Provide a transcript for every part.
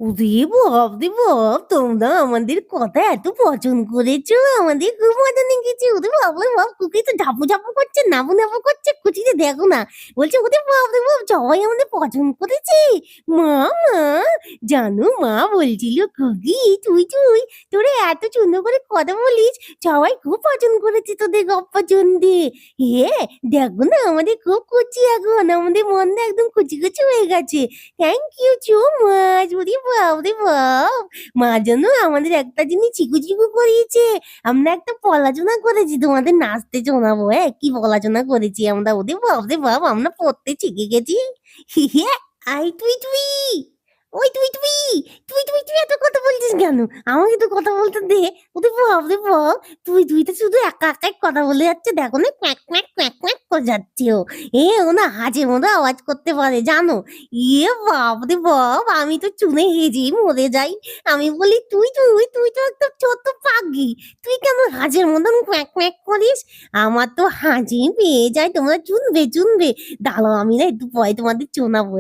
ওরে বাপরে বাপ! তোমরা আমাদের কথা এত পছন্দ করেছো, আমাদের খুব মজা লেগেছে। ওরে বাপরে বাপ! খুকি তো ঝাপু করছে, নাবু করছে। খুচিতে দেখো না। বলছে, ওরে বাপরে বাপ! সবাই আমাদের পছন্দ করেছে। মা, জানো মা বলছিল, খুকি তুই তোরা এত সুন্দর করে কথা বলিস, সবাই খুব পছন্দ করেছে তোদের গপ্প শুনতে। দেখো না আমাদের খুব কচি এখন, আমাদের মনটা একদম কচি হয়ে গেছে। Thank you so much. ওরে বাপরে বাপ! মা যেন আমাদের একটা জিনিস চিকু করিয়েছে। আমরা একটা পড়াশোনা করেছি, তোমাদের নাচতে শোনাবো। কি পড়াশোনা করেছি আমরা! ওরে বাপরে বাপ! আমরা পড়তে শিখে গেছি। আই তুই ওই তুই এত কথা বলছিস কেন? আমাকে তো কথা বলতে দে। ওরে বাপরে বাপ! তুই তো শুধু একাই কথা বলে যাচ্ছে। দেখো না, ক্যাঁক করে যাচ্ছে ও। ও না হাঁসের মতো আওয়াজ করতে পারে, জানো? বাপরে বাপ! আমি তো শুনে হেসেই মরে যাই। আমি বলি, তুই তো একটা ছোট্ট পাখি। তুই কেন হাঁসের মতন ক্যাঁক করিস? আমার তো হাসি পেয়ে যায়। তোমরা শুনবে। দাঁড়াও, আমি না একটু পরে তোমাদের শোনাবো।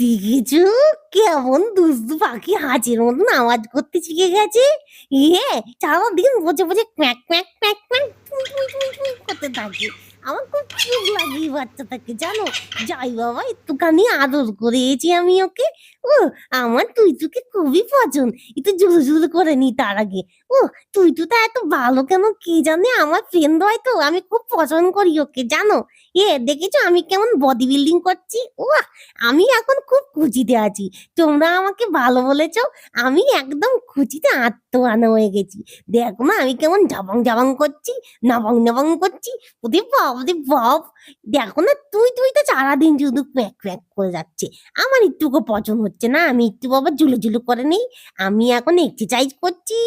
দেখেছো কেমন দুষ্টু পাখি হাঁসের মতন আওয়াজ করতে শিখে গেছে? সারাদিন বসে ক্যাঁক টুই করতে থাকে। আমার খুব কিউট লাগে এই বাচ্চাটাকে, জানো? যাই বাবা, একটুখানি আদর করেছি আমি ওকে। ও, আমার তুইকে খুবই পছন্দ। একটু জুলু করে নি তার আগে। ও, তুইটা এত ভালো কেন কে জানে? আমার ফ্রেন্ড হয় তো, আমি খুব পছন্দ করি ওকে, জানো? দেখেছো আমি কেমন বডি বিল্ডিং করছি? আমি এখন খুব খুশিতে আছি। তোমরা আমাকে ভালো বলেছো। আমি একদম খুশিতে আত্মহারা হয়ে গেছি। দেখো না আমি কেমন জাবাং করছি, নাবাং করছি। ওরে বাপ! দেখো না, তুই তো সারাদিন শুধু ক্র্যাক করে যাচ্ছে। আমার একটুকু পছন্দ হচ্ছে না। আমি একটু বাবা ঝুলু করে নেই। আমি এখন এক্সারসাইজ করছি।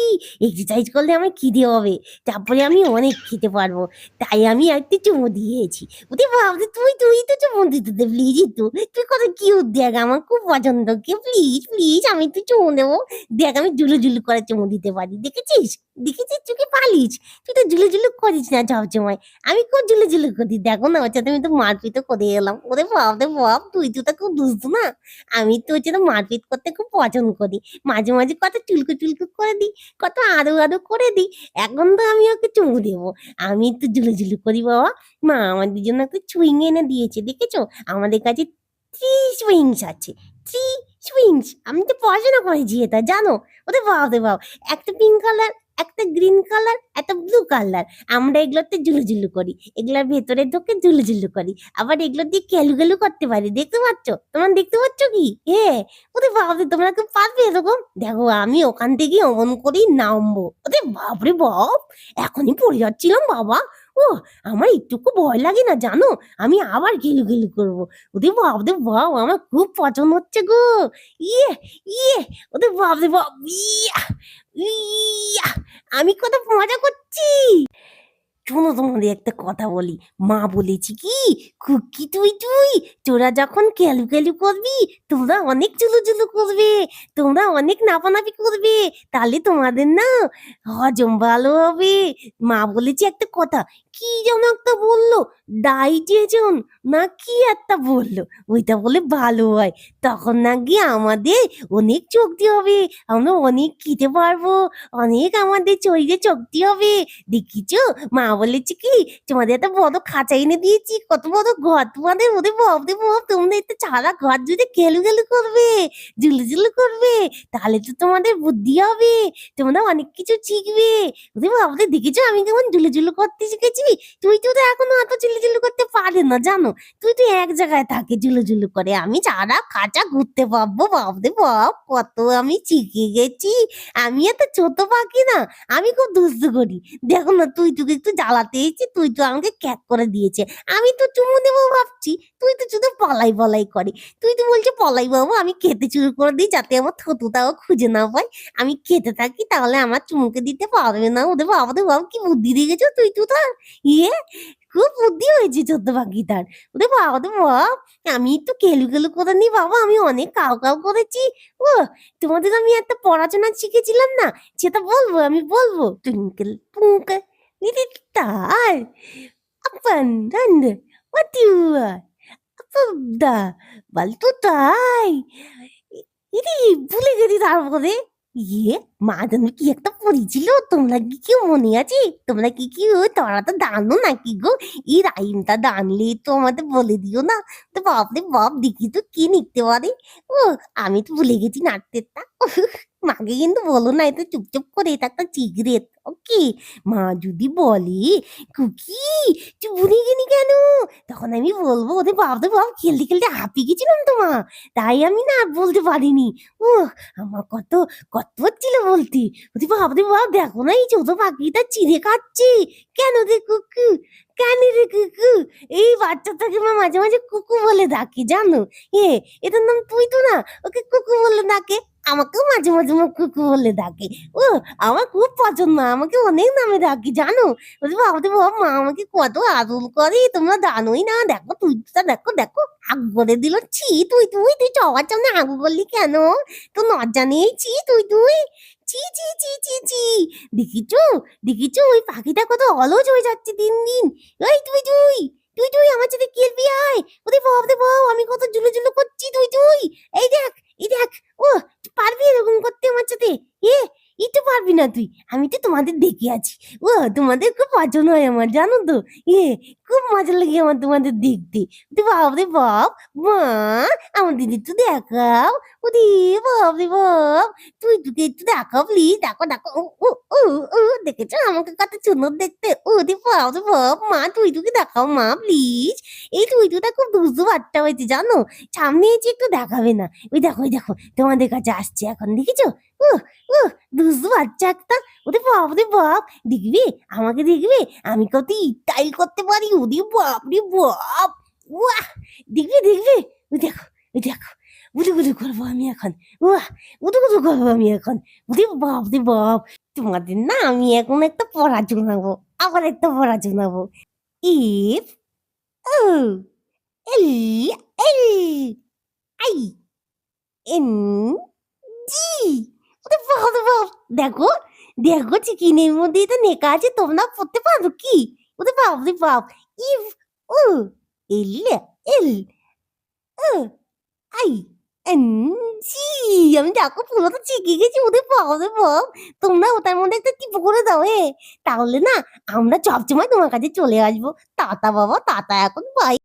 এক্সারসাইজ করলে আমার খিদে হবে। তারপরে আমি অনেক খেতে পারবো। তাই আমি একটু চুমু দিয়েছি। ওরে বাপরে! তুই তো চুমু দিতে দে প্লিজ একটু। তুই কত কিউট, দেখ আমার খুব পছন্দ। কে প্লিজ আমি একটু চুমু দেবো। দেখ আমি ঝুলু করে চুমু দিতে পারি। দেখেছিস চোখে পালিস? তুই তো ঝুলু করিস না সবসময়। আমি খুব ঝুলু করি। দেখো না, ওর সাথে আমি তো মারপিটও করে এলাম। ওরে বাপ! তুই তো খুব দুষ্টু না? আমি তো ওর সাথে মারপিট করতে খুব পছন্দ করি। মাঝে কত চুলকু করে দিই, কত আদো করে দিই। এখন তো আমি ওকে চুমু দেবো। আমি একটু ঝুলু করি বাবা। মা আমাদের জন্য একটা চুইং এনে দিয়েছে, দেখেছো? আমাদের কাছে 3 সুইংস আছে। 3 সুইংস। আমি তো পড়াশোনা করেছি এটা, জানো? ওরে বাপ! একটা পিঙ্ক কালার, একটা গ্রিন কালার, একটা ব্লু কালার। আমরা এগুলোতে ঝুলু করি। এগুলোর ভেতরে ঢুকে ঝুলু করি। আবার এগুলো দিয়ে গেলু করতে পারি। দেখতে পাচ্ছ? তোমরা দেখতে পাচ্ছ কি? ওরে বাপরে! তোমরা কি পারবে এরকম? দেখো আমি ওখান থেকে অমন করেই নামবো। ওরে বাপরে বাপ! এখনই পড়ে যাচ্ছিলাম বাবা। ওহ! আমার একটুকু ভয় লাগে না, জানো? আমি আবার গেলু করবো। ওরে বাপরে বাপ! আমার খুব পছন্দ হচ্ছে গো। ইয়ে! ইয়ে! ওরে বাপরে বাপ! ইয়াহ! আমি কত মজা করছি। শোনো, তোমাদের একটা কথা বলি। মা বলেছে কি, খুকি তুই তোরা যখন ক্যালু করবি, তোমরা অনেক ঝুলু করবে, তোমরা অনেক নাপানাপি করবে, তাহলে তোমাদের না হজম ভালো হবে। মা বলেছে একটা কথা, কি যেন একটা বললো, ডাইজেশন না কি একটা বললো, ওইটা বলে ভালো হয়। তখন নাকি আমাদের অনেক শক্তি হবে, আমরা অনেক খেতে পারবো, অনেক আমাদের শরীরে শক্তি হবে। দেখিছো, মা বলেছে কি, তোমাদের একটা বড় খাঁচা এনে দিয়েছি, কত বড় ঘর তোমাদের। ওরে বাপরে বাপ! তোমরা একটু সারা ঘর জুড়ে খেলু করবে, ঝুলু করবে, তাহলে তো তোমাদের বুদ্ধি হবে, তোমরা অনেক কিছু শিখবে। ওরে বাপরে! দেখেছো আমি কেমন ঝুলু করতে শিখেছি? তুই তো এখনো অত ঝুলু করতে পারে না, জানো? তুই তো এক জায়গায় থাকে ঝুলু করে। আমি সারা খাঁচা ঘুরতে পারবো। বাপরে বাপ! কত আমি শিখে গেছি। আমি এত ছোট পাখি না, আমি খুব দুষ্টু করি। দেখো না, তোকে একটু জ্বালাতে এসেছি, তুই তো আমাকে ক্যাক করে দিয়েছে। আমি তো চুমু দেবো ভাবছি, তুই তো শুধু পলাই করে। তুই তো বলছে পলাই বাবু, আমি খেতে শুরু করে দিই যাতে আমার থুতুটাও খুঁজে না পাই। আমি খেতে থাকি, তাহলে আমার চুমুকে দিতে পারবে না। ওদের বাবা রে বাবা, কি বুদ্ধি দেখেছো তুই তো তার? ইয়ে খুব বুদ্ধি হয়েছে ছোট্ট পাখিটার। ওরে বাবা রে বাপ! আমি একটু কেলু করে নি বাবা, আমি অনেক কাউ করেছি। ও, তোমাদের আমি একটা পড়াশোনা শিখেছিলাম না, সেটা বলবো? আমি বলবো, twinkle twinkle little star, up and under, what you are, up দা বলতো তাই ইদি ভুলে গেছি তারপরে ইয়ে মা যেন কি একটা পড়েছিল তোমরা কি কেউ মনে আছে তোমরা কি ওই তোরা তো দানো নাকি গো এই রাইমটা দানলে তো আমাদের বলে দিও না তো বাপরে বাপ দেখি তো কি লিখতে পারে ও আমি তো ভুলে গেছি নাট্যেরটা মাকে কিন্তু বলো না এটা চুপচাপ করে এটা একটা সিগারেট ওকে মা যদি বলে কুকি তুই ভুলে গেলি কেন তখন আমি বলবো ওদের বাপরে বাপ খেলতে খেলতে হাঁপিয়ে গেছিলাম তো মা তাই আমি না আর বলতে পারিনি ও আমার কত কত হচ্ছিল বলতে ওদের বাপরে বাপ দেখো না এই ছোট পাখিটা চিড়ে খাচ্ছে কেন রে কুকু কেন রে কুকু এই বাচ্চাটাকে মা মাঝে মাঝে কুকু বলে ডাকে জানো এটার নাম তুই তো না ওকে কুকু বলে ডাকে আমাকেও মাঝে মাঝে মা কুকু বলে ডাকে ও আমার খুব পছন্দ আমাকে অনেক নামে ডাকি জানো ওদের বাবাদের বাবা মা আমাকে কত আদর করে তোমরা জানোই না দেখো তুইটা দেখো দেখো আগু করে দিল ছি তুই সবার সামনে আগু করলি কেন তো লজ্জা নেই ছি তুই ছি দেখিছো দেখিছো ওই পাখিটা কত অলস হয়ে যাচ্ছে দিন দিন এই তুই আমার সাথে খেলবি আয় ওরে বাপ রে বাপ আমি কত জুলু করছি তুই এই দেখ ও তুই পারবি এরকম করতে আমার সাথে এ এই তো পারবি না তুই আমি তো তোমাদের দেখে আছি ও তোমাদের খুব পছন্দ হয় আমার জানো তো এ খুব মজা লাগে আমার তোমাদের দেখতে ওরে বাপ রে বাপ মা আমার দিদি একটু দেখাও ওরে বাপ রে বাপ তুই তোকে একটু দেখাও প্লিজ দেখো দেখেছো আমাকে কত সুন্দর দেখতে ওরে বাপ রে বাপ মা তুই দেখাও মা প্লিজ এই তুইটা খুব দুষ্টু বাচ্চা হয়েছে জানো সামনে এসে একটু দেখাবে না ওই দেখো তোমাদের কাছে আসছে এখন দেখেছো ও ও দুষ্টু বাচ্চা একটা ওরে বাপ রে বাপ দেখবি আমাকে দেখবি আমি কত স্টাইল করতে পারি ওরে বাপ রে বাপ ওয়াহ দেখবি ওই দেখো উদুগুদু করবো আমি এখন ওয়াহ উদুগুদু করবো আমি এখন ওরে বাপ রে বাপ তোমাদের না আমি এখন একটা পড়া শোনাবো আবার একটা পড়া শোনাবো F O L L I N G ওরে বাপ রে বাপ দেখো দেখো চিকিনের মধ্যে এটা লেখা আছে তোমরা পড়তে পারো কি ওরে বাপ রে বাপ F O L L O I N G আমি দেখো পুরোটা শিখে গেছি ওদের বাপ রে বাপ তোমরা ওটার মধ্যে একটা টিপো করে দাও তাহলে না আমরা সবসময় তোমার কাছে চলে আসবো টাটা বাবা টাটা এখন বাই